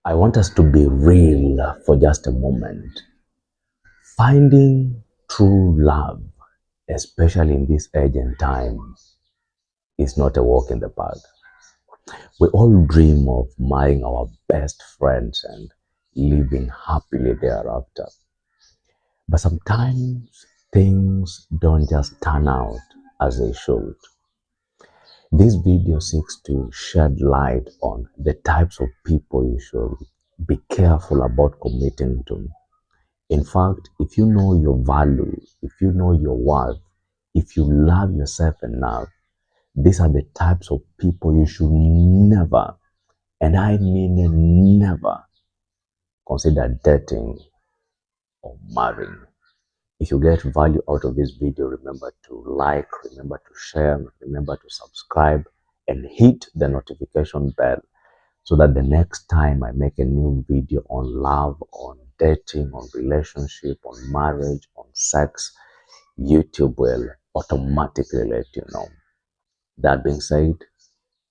I want us to be real for just a moment. Finding true love, especially in this age and time, is not a walk in the park. We all dream of marrying our best friends and living happily thereafter. But sometimes things don't just turn out as they should. This video seeks to shed light on the types of people you should be careful about committing to. In fact, if you know your value, if you know your worth, if you love yourself enough, these are the types of people you should never, and I mean never, consider dating or marrying. If you get value out of this video, remember to like, remember to share, remember to subscribe, and hit the notification bell so that the next time I make a new video on love, on dating, on relationship, on marriage, on sex, YouTube will automatically let you know. That being said,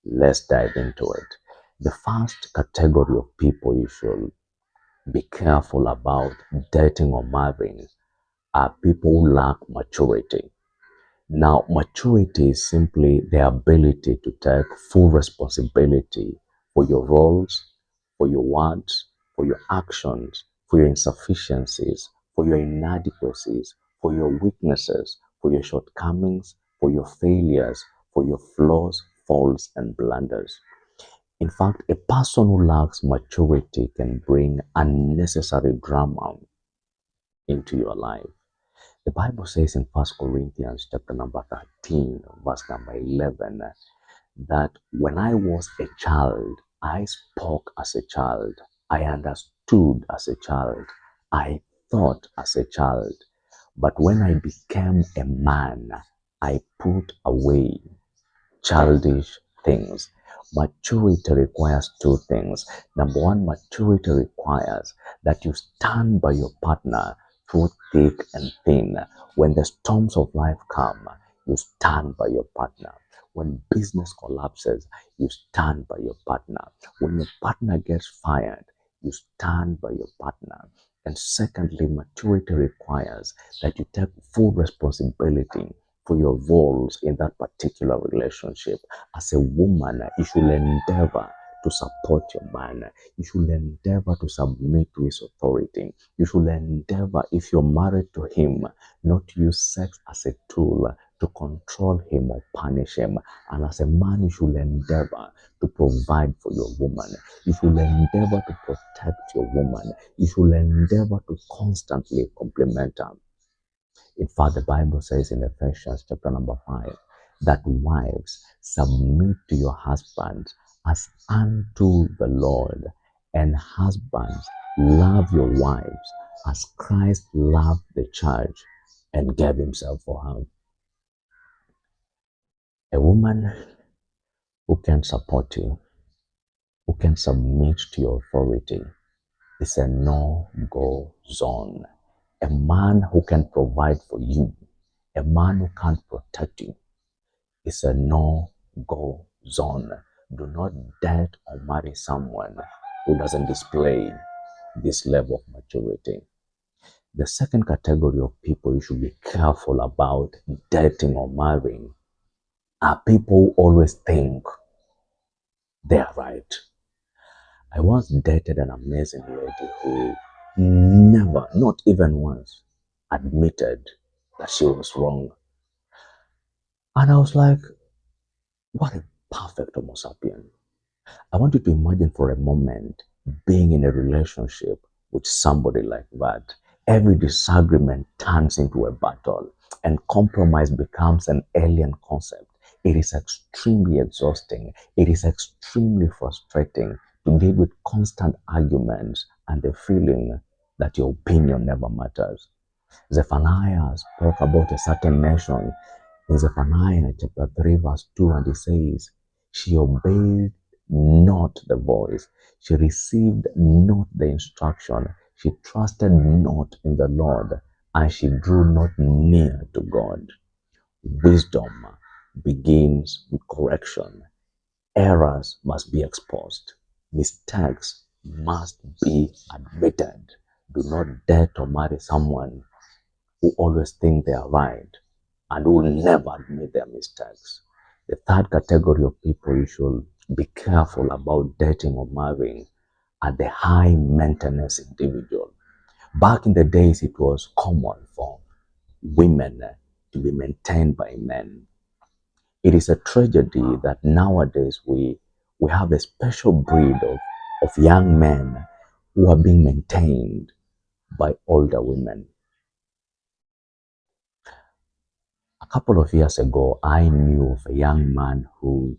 let's dive into it. The first category of people you should be careful about dating or marrying are people who lack maturity. Now, maturity is simply the ability to take full responsibility for your roles, for your words, for your actions, for your insufficiencies, for your inadequacies, for your weaknesses, for your shortcomings, for your failures, for your flaws, faults, and blunders. In fact, a person who lacks maturity can bring unnecessary drama into your life. The Bible says in First Corinthians chapter number 13, verse number 11, that when I was a child, I spoke as a child, I understood as a child, I thought as a child. But when I became a man, I put away childish things. Maturity requires two things. Number one, maturity requires that you stand by your partner through thick and thin. When the storms of life come, you stand by your partner. When business collapses, you stand by your partner. When your partner gets fired, you stand by your partner. And secondly, maturity requires that you take full responsibility for your roles in that particular relationship. As a woman, you should endeavor to support your man. You should endeavor to submit to his authority. You should endeavor, if you're married to him, not to use sex as a tool to control him or punish him. And as a man, you should endeavor to provide for your woman. You should endeavor to protect your woman. You should endeavor to constantly compliment her. In fact, the Bible says in Ephesians chapter number 5 that wives submit to your husbands as unto the Lord, and husbands love your wives as Christ loved the church and gave himself for her. A woman who can support you, who can submit to your authority, is a no-go zone. A man who can provide for you, a man who can't protect you, is a no-go zone. Do not date or marry someone who doesn't display this level of maturity. The second category of people you should be careful about dating or marrying are people who always think they are right. I once dated an amazing lady who never, not even once, admitted that she was wrong. And I was like, what a perfect Homo sapien. I want you to imagine for a moment being in a relationship with somebody like that. Every disagreement turns into a battle, and compromise becomes an alien concept. It is extremely exhausting. It is extremely frustrating to deal with constant arguments and the feeling that your opinion never matters. Zephaniah spoke about a certain nation in Zephaniah chapter 3 verse 2, and he says, she obeyed not the voice, she received not the instruction, she trusted not in the Lord, and she drew not near to God. Wisdom begins with correction. Errors must be exposed. Mistakes must be admitted. Do not dare to marry someone who always think they are right and who will never admit their mistakes. The third category of people you should be careful about dating or marrying are the high maintenance individual. Back in the days, it was common for women to be maintained by men. It is a tragedy that nowadays we have a special breed of young men who are being maintained by older women. A couple of years ago, I knew of a young man who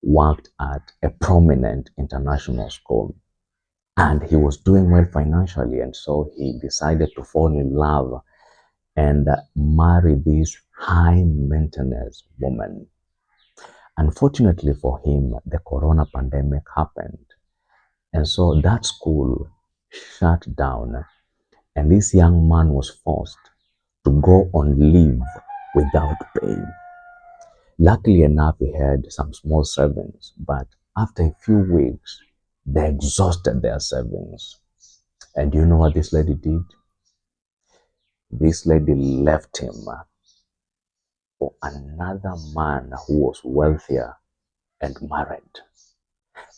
worked at a prominent international school, and he was doing well financially, and so he decided to fall in love and marry this high maintenance woman. Unfortunately for him, the corona pandemic happened, and so that school shut down, and this young man was forced to go on leave without pay. Luckily enough, he had some small savings, but after a few weeks, they exhausted their savings. And do you know what this lady did? This lady left him for another man who was wealthier and married.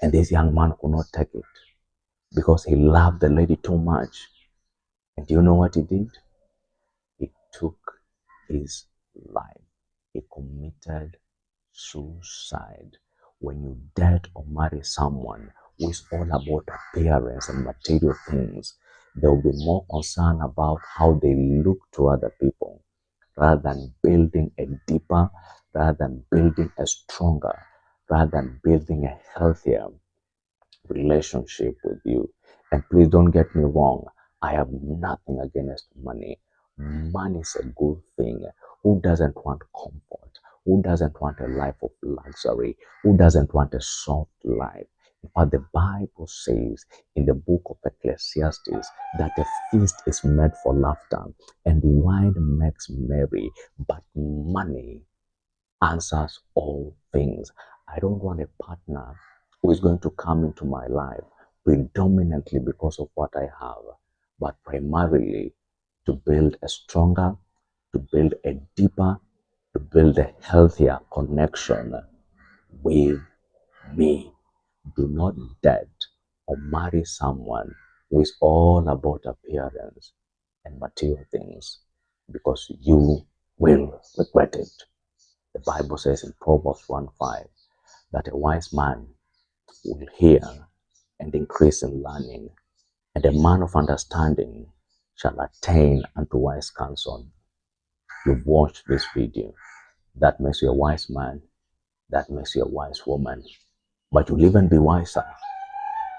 And this young man could not take it because he loved the lady too much. And do you know what he did? He took his life. He committed suicide. When you date or marry someone who is all about appearance and material things, they will be more concerned about how they look to other people rather than building a deeper, rather than building a stronger, rather than building a healthier relationship with you. And please don't get me wrong, I have nothing against money. Money is a good thing. Who doesn't want comfort? Who doesn't want a life of luxury? Who doesn't want a soft life? In fact, the Bible says in the book of Ecclesiastes that a feast is made for laughter and wine makes merry, but money answers all things. I don't want a partner who is going to come into my life predominantly because of what I have, but primarily to build a stronger, to build a deeper, to build a healthier connection with me. Do not date or marry someone who is all about appearance and material things because you will regret it. The Bible says in Proverbs 1:5 that a wise man will hear and increase in learning, and a man of understanding shall attain unto wise counsel. You've watched this video. That makes you a wise man. That makes you a wise woman. But you'll even be wiser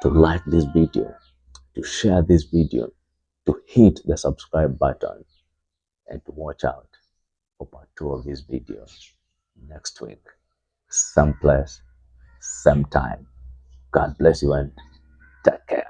to like this video, to share this video, to hit the subscribe button, and to watch out for part 2 of this video next week. Same place, same time. God bless you and take care.